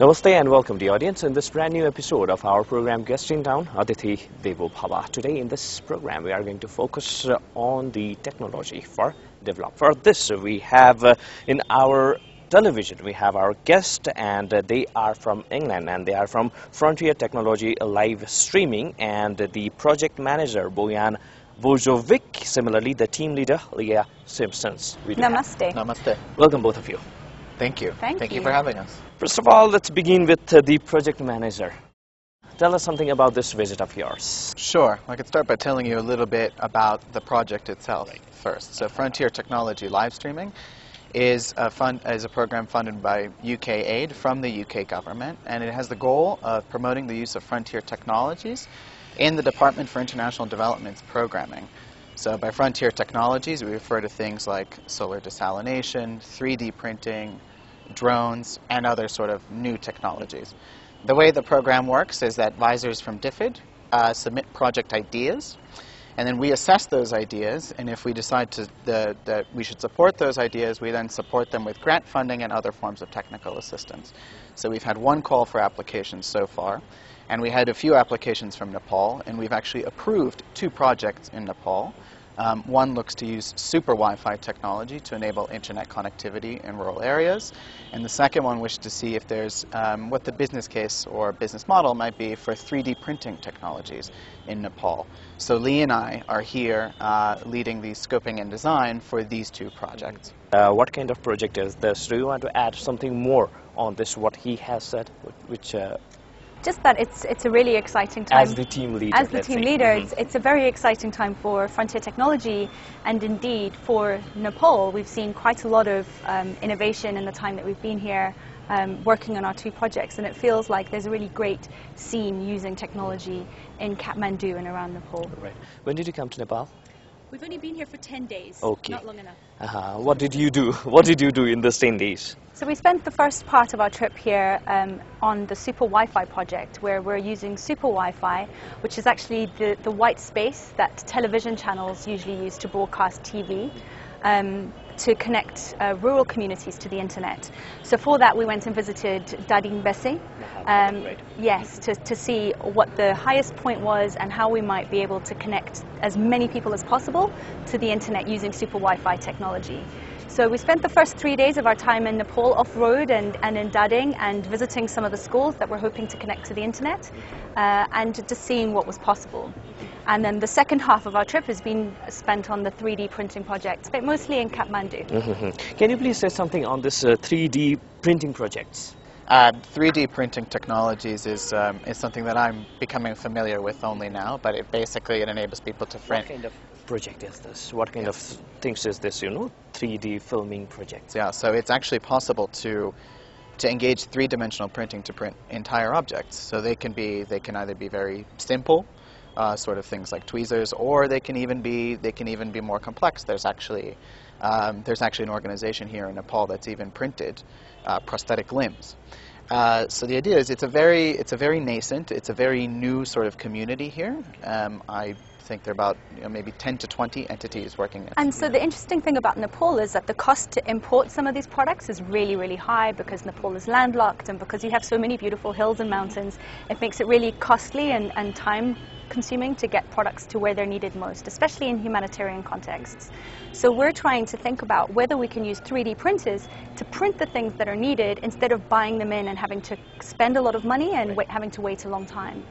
Namaste and welcome the audience in this brand new episode of our program Guest in Town, Aditi Devo Bhava. Today in this program we are going to focus on the technology for development. For this we have in our television we have our guest, and they are from England and they are from Frontier Technology live streaming, and the project manager Bozovic, similarly the team leader Leah Simpson. Namaste. Namaste. Welcome both of you. Thank you. Thank you for having us. First of all, let's begin with the project manager. Tell us something about this visit of yours. Sure. I could start by telling you a little bit about the project itself first. So Frontier Technology live streaming is a program funded by UK aid from the UK government, and it has the goal of promoting the use of frontier technologies in the Department for International Development's programming. So by frontier technologies, we refer to things like solar desalination, 3D printing, drones, and other sort of new technologies. The way the program works is that advisors from DFID submit project ideas, and then we assess those ideas, and if we decide that we should support those ideas, we then support them with grant funding and other forms of technical assistance. So we've had one call for applications so far, and we had a few applications from Nepal, and we've actually approved 2 projects in Nepal. One looks to use super Wi-Fi technology to enable internet connectivity in rural areas, and the second one wished to see if there's what the business case or business model might be for 3D printing technologies in Nepal. So Lee and I are here leading the scoping and design for these 2 projects. What kind of project is this? Do you want to add something more on this, what he has said, which Just that it's a really exciting time. as the team leader? As the team leader, it's a very exciting time for Frontier Technology, and indeed for Nepal. We've seen quite a lot of innovation in the time that we've been here working on our 2 projects, and it feels like there's a really great scene using technology in Kathmandu and around Nepal. Right. When did you come to Nepal? We've only been here for 10 days, Okay. not long enough. What did you do? What did you do in this 10 days? So we spent the first part of our trip here on the Super Wi-Fi project, where we're using Super Wi-Fi, which is actually the white space that television channels usually use to broadcast TV, to connect rural communities to the internet. So for that we went and visited Dading Bese, yes, to see what the highest point was and how we might be able to connect as many people as possible to the internet using Super Wi-Fi technology. So we spent the first 3 days of our time in Nepal off-road and in Dading, and visiting some of the schools that we're hoping to connect to the internet, and just seeing what was possible. And then the second half of our trip has been spent on the 3D printing project, but mostly in Kathmandu. Can you please say something on this 3D printing projects? 3D printing technologies is something that I'm becoming familiar with only now, but it enables people to print. What kind of project is this? What kind of things is this, 3D filming project? Yeah, so it's actually possible to engage 3-dimensional printing to print entire objects. So they can either be very simple, sort of things like tweezers, or they can even be more complex. There's actually an organization here in Nepal that's even printed prosthetic limbs. So the idea is it's a very nascent, it's a very new sort of community here. I think there are about maybe 10 to 20 entities working. And so the interesting thing about Nepal is that the cost to import some of these products is really, really high, because Nepal is landlocked, and because you have so many beautiful hills and mountains, it makes it really costly and time consuming to get products to where they're needed most, especially in humanitarian contexts. So we're trying to think about whether we can use 3D printers to print the things that are needed, instead of buying them in and having to spend a lot of money and having to wait a long time.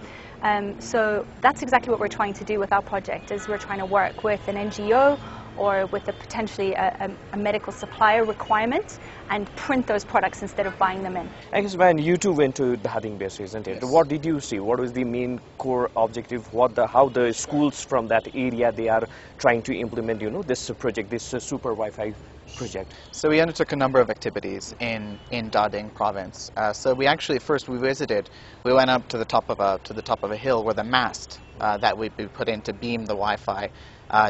So that's exactly what we're trying to do with our project, is we're trying to work with an NGO or with potentially a medical supplier requirement and print those products instead of buying them in. I guess when you 2 went to the Dading Bese, isn't it? Yes. What did you see? What was the main core objective? How the schools from that area they are trying to implement, this project, this Super Wi-Fi project? So we undertook a number of activities in Dading province. So we actually we went up to the top of a hill where the mast that would be put in to beam the Wi-Fi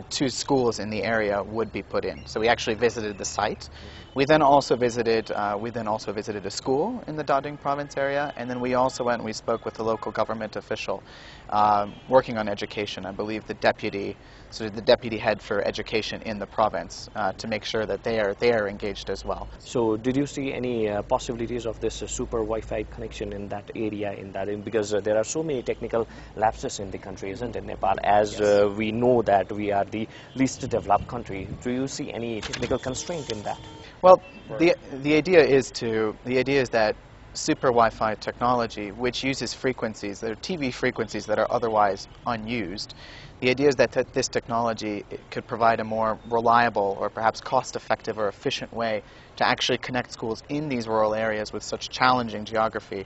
to schools in the area would be put in. So we actually visited the site. We then also visited a school in the Dading province area, and then we also went and we spoke with the local government official working on education. I believe the deputy head for education in the province to make sure that they are engaged as well. So did you see any possibilities of this super Wi-Fi connection in that area, because there are so many technical lapses in the country, isn't it, Nepal? As we know that we are the least developed country. Do you see any technical constraint in that? Well, the idea is that super Wi-Fi technology, which uses frequencies, that are TV frequencies that are otherwise unused, the idea is that this technology could provide a more reliable or perhaps cost-effective or efficient way to actually connect schools in these rural areas with such challenging geography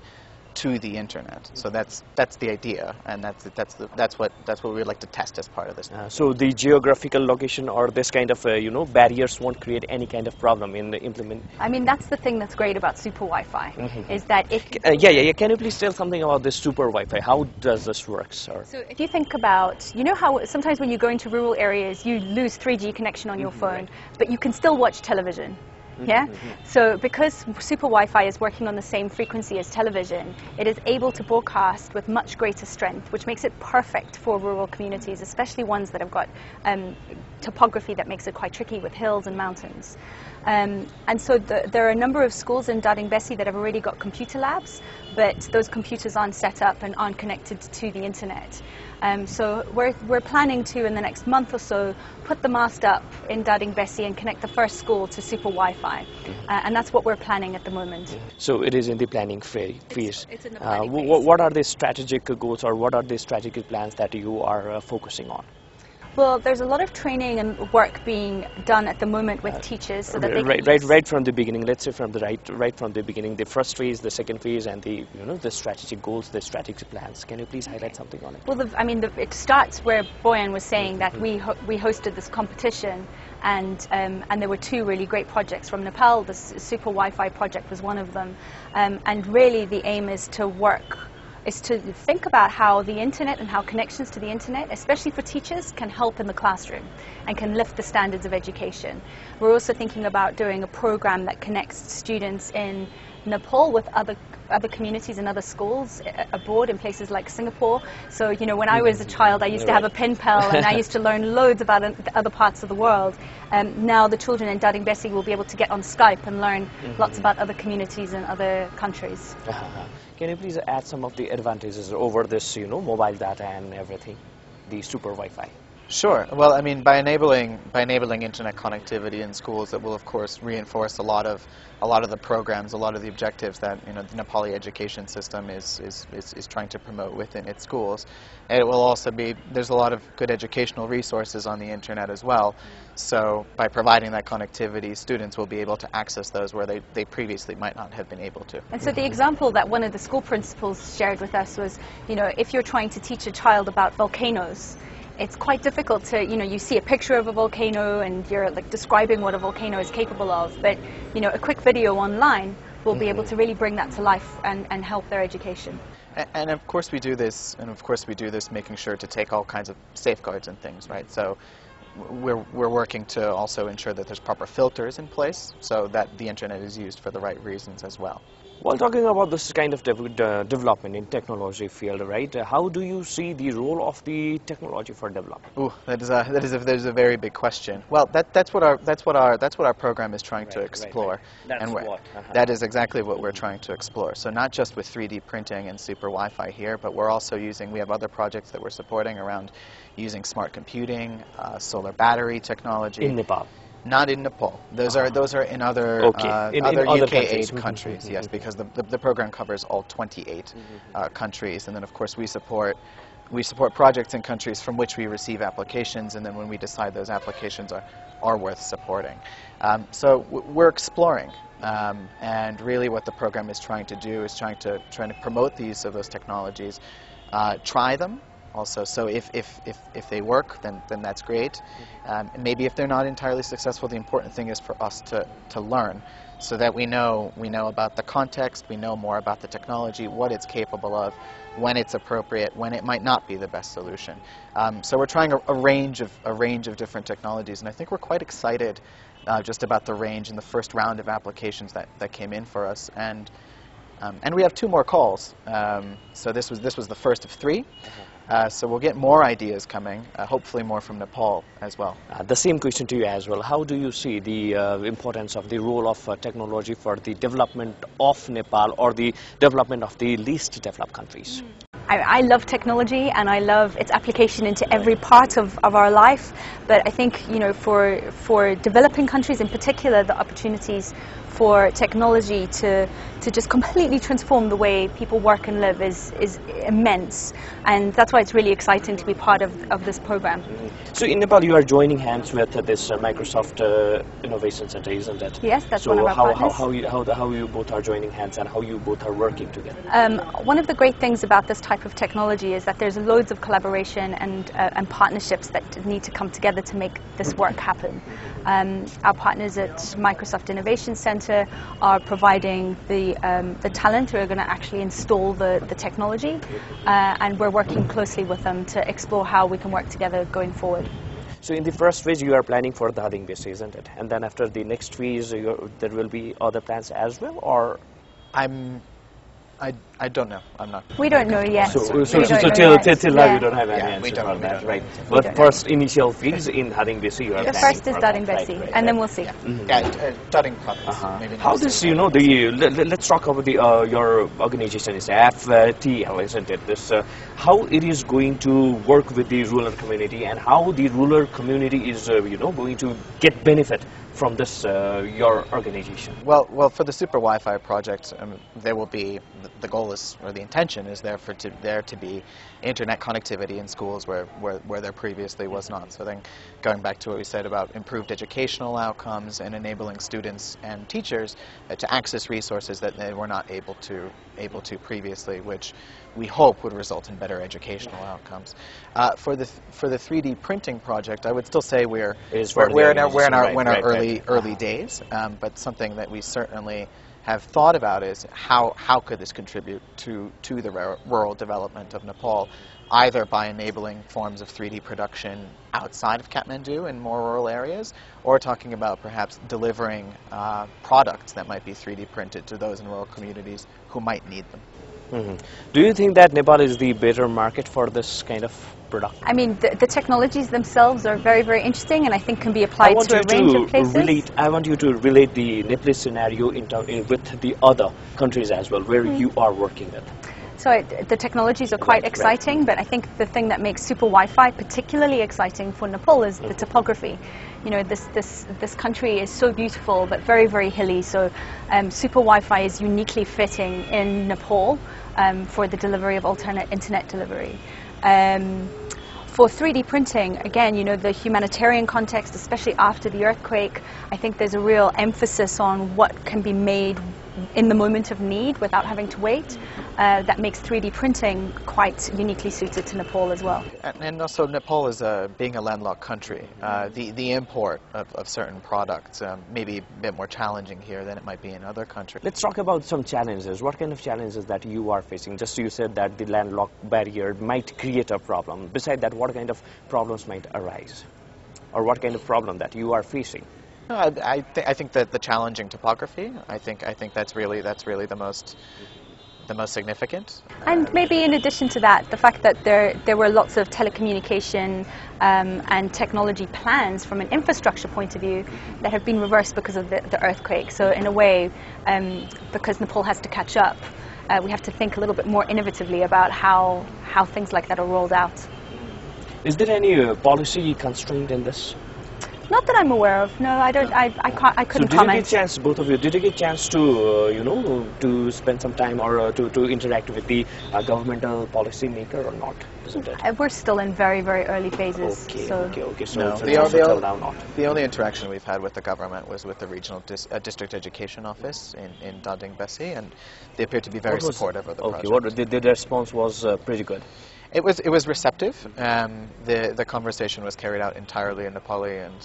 to the internet. So that's the idea, and that's what we would like to test as part of this. So the geographical location or this kind of barriers won't create any kind of problem in the implement. I mean, that's the thing that's great about super Wi-Fi, is that it... yeah. Can you please tell something about this super Wi-Fi? How does this work, sir? So if you think about, you know how sometimes when you go into rural areas, you lose 3G connection on your phone, but you can still watch television. Yeah? So because super Wi-Fi is working on the same frequency as television, it is able to broadcast with much greater strength, which makes it perfect for rural communities, especially ones that have got topography that makes it quite tricky with hills and mountains. And so there are a number of schools in Dading Besi that have already got computer labs, but those computers aren't set up and aren't connected to the internet. So we're planning to, in the next month or so, put the mast up in Dading Besi and connect the first school to super Wi-Fi. And that's what we're planning at the moment. So it is in the planning phase. It's in the planning phase. What are the strategic goals, or what are the strategic plans that you are focusing on? Well, there's a lot of training and work being done at the moment with teachers, so that they can right from the beginning. Let's say from the right from the beginning, the first phase, the second phase, and the the strategic goals, the strategic plans. Can you please highlight something on it? Well, it starts where Bojan was saying that we hosted this competition, and there were two really great projects from Nepal. The super Wi-Fi project was one of them, and really the aim is to think about how the internet and how connections to the internet, especially for teachers, can help in the classroom and can lift the standards of education. We're also thinking about doing a program that connects students in Nepal with other communities and other schools abroad in places like Singapore. So, when I was a child, I used to have a pen pal and I used to learn loads about other parts of the world. Now the children in Dading Besi will be able to get on Skype and learn lots about other communities and other countries. Can you please add some of the advantages over this, mobile data and everything, the super Wi-Fi? Sure. Well, I mean, by enabling internet connectivity in schools, it will of course reinforce a lot of the programs, a lot of the objectives that the Nepali education system is trying to promote within its schools. And it will also be, there's a lot of good educational resources on the internet as well. So by providing that connectivity, students will be able to access those where they previously might not have been able to. And so the example that one of the school principals shared with us was, if you're trying to teach a child about volcanoes, it's quite difficult to, you see a picture of a volcano and you're describing what a volcano is capable of, but, a quick video online will be able to really bring that to life and help their education. And of course we do this, making sure to take all kinds of safeguards and things, right? So we're working to also ensure that there's proper filters in place so that the internet is used for the right reasons as well. While talking about this kind of development in technology field, right? How do you see the role of the technology for development? Ooh, that is a very big question. Well, that's what our program is trying to explore, that is exactly what we're trying to explore. So not just with 3D printing and super Wi-Fi here, but we're also we have other projects that we're supporting around using smart computing, solar battery technology. In Nepal. Not in Nepal. Those are in other in other other UK-aid countries. Yes, because the program covers all 28 countries, and then of course we support projects in countries from which we receive applications, and then when we decide those applications are worth supporting. So we're exploring, and really what the program is trying to do is trying to promote the use of those technologies, try them, also. So if they work, then that's great. Maybe if they're not entirely successful, the important thing is for us to learn, so that we know about the context, we know more about the technology, what it's capable of, when it's appropriate, when it might not be the best solution. So we're trying a range of different technologies, and I think we're quite excited just about the range in the first round of applications that came in for us, and we have 2 more calls. So this was the first of 3. So we'll get more ideas coming, hopefully more from Nepal as well. The same question to you as well. How do you see the importance of the role of technology for the development of Nepal or the development of the least developed countries? I love technology and I love its application into every part of our life, but I think, you know, for developing countries in particular, the opportunities for technology to just completely transform the way people work and live is immense, and that's why it's really exciting to be part of this program. So in Nepal you are joining hands with this Microsoft Innovation Center, isn't it? Yes, that's one of our partners. So how you both are joining hands and how you both are working together? One of the great things about this type of technology is that there's loads of collaboration and partnerships that need to come together to make this work happen. Our partners at Microsoft Innovation Center are providing the talent who are going to actually install the technology, and we're working closely with them to explore how we can work together going forward. So in the first phase you are planning for the Harding base, isn't it? And then after the next phase there will be other plans as well, or? I don't know. I'm not. We don't know yet. So till now you don't have any answer on that, right? But first initial phase in Harding base you are planning. The first is Harding base, and then we'll see. Harding province. Maybe how does, you know, let's talk about your organization is FTL, isn't it? This how it is going to work with the rural community and how the rural community is going to get benefit from this your organization. Well, for the Super Wi-Fi project, there will be the goal is, or the intention is there to be internet connectivity in schools where there previously was not. So then, going back to what we said about improved educational outcomes and enabling students and teachers to access resources that they were not able to previously, which we hope would result in better educational outcomes. For the 3D printing project, I would still say we're in our early days, but something that we certainly have thought about is how could this contribute to the rural development of Nepal, either by enabling forms of 3D production outside of Kathmandu in more rural areas, or talking about perhaps delivering products that might be 3D printed to those in rural communities who might need them. Do you think that Nepal is the better market for this kind of product? I mean, the technologies themselves are very, very interesting, and I think can be applied to a range of places. I want you to relate the Nepalese scenario with the other countries as well, where you are working with. So the technologies are quite exciting, but I think the thing that makes Super Wi-Fi particularly exciting for Nepal is the topography. You know, this country is so beautiful, but very, very hilly. So Super Wi-Fi is uniquely fitting in Nepal for the delivery of alternate internet delivery. For 3D printing, again, you know, the humanitarian context, especially after the earthquake, I think there's a real emphasis on what can be made in the moment of need without having to wait. That makes 3D printing quite uniquely suited to Nepal as well. And also Nepal is being a landlocked country. The import of certain products may be a bit more challenging here than it might be in other countries. Let's talk about some challenges. What kind of challenges that you are facing? Just you said that the landlocked barrier might create a problem. Besides that, what kind of problems might arise? Or what kind of problem that you are facing? I think that the challenging topography. I think that's really the most significant. And maybe in addition to that, the fact that there were lots of telecommunication and technology plans from an infrastructure point of view that have been reversed because of the earthquake. So in a way, because Nepal has to catch up, we have to think a little bit more innovatively about how things like that are rolled out. Is there any policy constraint in this? Not that I'm aware of. No, I don't. I couldn't comment. So did you get a chance, both of you? Did you get a chance to to spend some time or to interact with the governmental policy maker or not? Isn't it? We're still in very, very early phases. Okay. So no, the only interaction we've had with the government was with the regional district education office in Harding Besi, and they appeared to be very supportive of the project. Okay. The response was pretty good. It was receptive. The conversation was carried out entirely in Nepali, and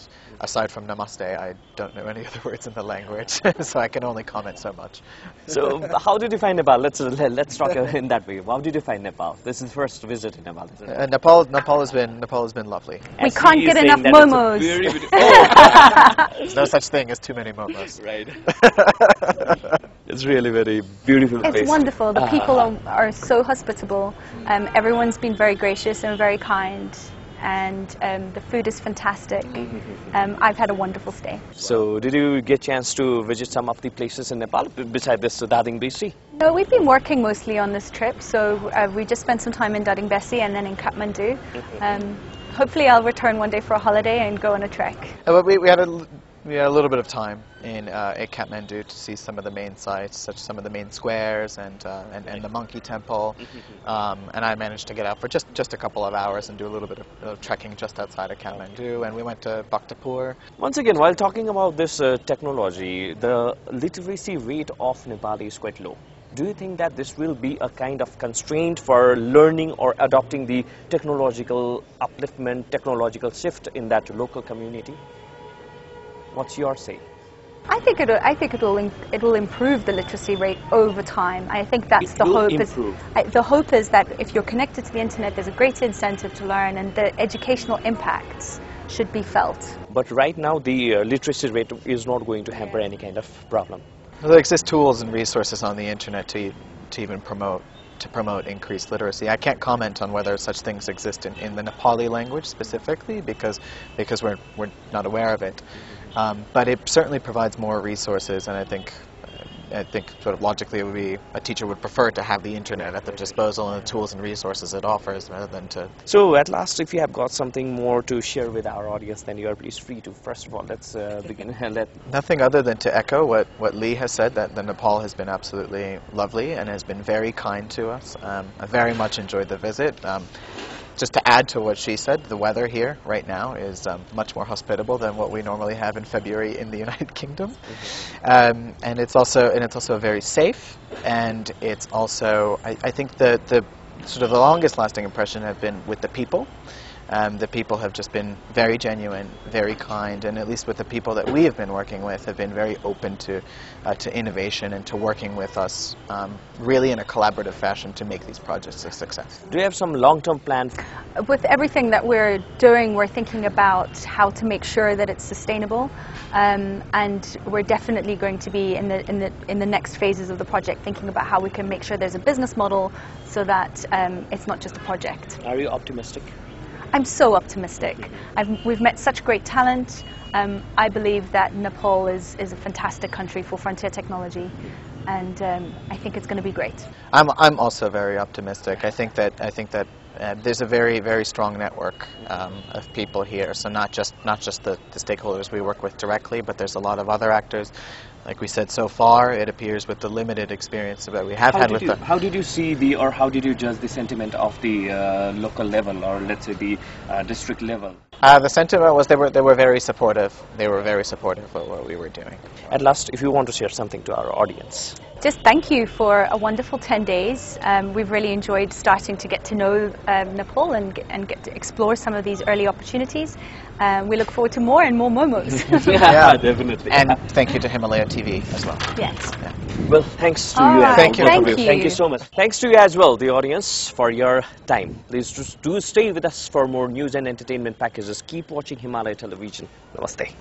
aside from Namaste, I don't know any other words in the language, so I can only comment so much. So, how did you find Nepal? Let's talk in that way. How did you find Nepal? This is first visit in Nepal, isn't it? Nepal has been lovely. We can't get enough momos. There's no such thing as too many momos. Right. It's really very beautiful place. It's wonderful. The people are so hospitable. Everyone's been very gracious and very kind, and the food is fantastic. I've had a wonderful stay. So, did you get a chance to visit some of the places in Nepal besides this Dading Besi? No, we've been working mostly on this trip, so we just spent some time in Dading Besi and then in Kathmandu. Hopefully I'll return one day for a holiday and go on a trek. We had a little bit of time in Kathmandu to see some of the main sites, such as some of the main squares and the monkey temple. And I managed to get out for just a couple of hours and do a little bit of trekking just outside of Kathmandu. And we went to Bhaktapur. Once again, while talking about this technology, the literacy rate of Nepali is quite low. Do you think that this will be a kind of constraint for learning or adopting the technological upliftment, technological shift in that local community? What's your say? I think it will improve the literacy rate over time. I think that's the hope. The hope is that if you're connected to the internet, there's a great incentive to learn, and the educational impacts should be felt. But right now, the literacy rate is not going to hamper any kind of problem. There exist tools and resources on the internet to even promote increased literacy. I can't comment on whether such things exist in the Nepali language specifically because we're not aware of it. But it certainly provides more resources, and I think sort of logically it would be a teacher would prefer to have the internet at their disposal and the tools and resources it offers rather than to... So at last, if you have got something more to share with our audience, then you are please free to. First of all, let's begin. Nothing other than to echo what Lee has said, that the Nepal has been absolutely lovely and has been very kind to us. I very much enjoyed the visit. Just to add to what she said, the weather here right now is much more hospitable than what we normally have in February in the United Kingdom, and it's also very safe, and it's also I think the sort of the longest lasting impression have been with the people. The people have just been very genuine, very kind, and at least with the people that we have been working with have been very open to innovation and to working with us really in a collaborative fashion to make these projects a success. Do you have some long-term plan? With everything that we're doing, we're thinking about how to make sure that it's sustainable, and we're definitely going to be in the next phases of the project thinking about how we can make sure there's a business model so that it's not just a project. Are you optimistic? I'm so optimistic. We've met such great talent. I believe that Nepal is a fantastic country for frontier technology, and I think it's going to be great. I'm also very optimistic. I think that there's a very, very strong network of people here. So not just the stakeholders we work with directly, but there's a lot of other actors. Like we said, so far it appears with the limited experience that we have had with them. How did you see or how did you judge the sentiment of the local level, or let's say the district level? The sentiment was they were very supportive. They were very supportive of what we were doing. At last, if you want to share something to our audience. Just thank you for a wonderful 10 days. We've really enjoyed starting to get to know Nepal and get to explore some of these early opportunities. We look forward to more and more momos. Yeah, definitely. And thank you to Himalaya TV as well. Yes. Yeah. Well, thanks to you. Right. Thank you. Thank you so much. Thanks to you as well, the audience, for your time. Please do stay with us for more news and entertainment packages. Keep watching Himalaya Television. Namaste.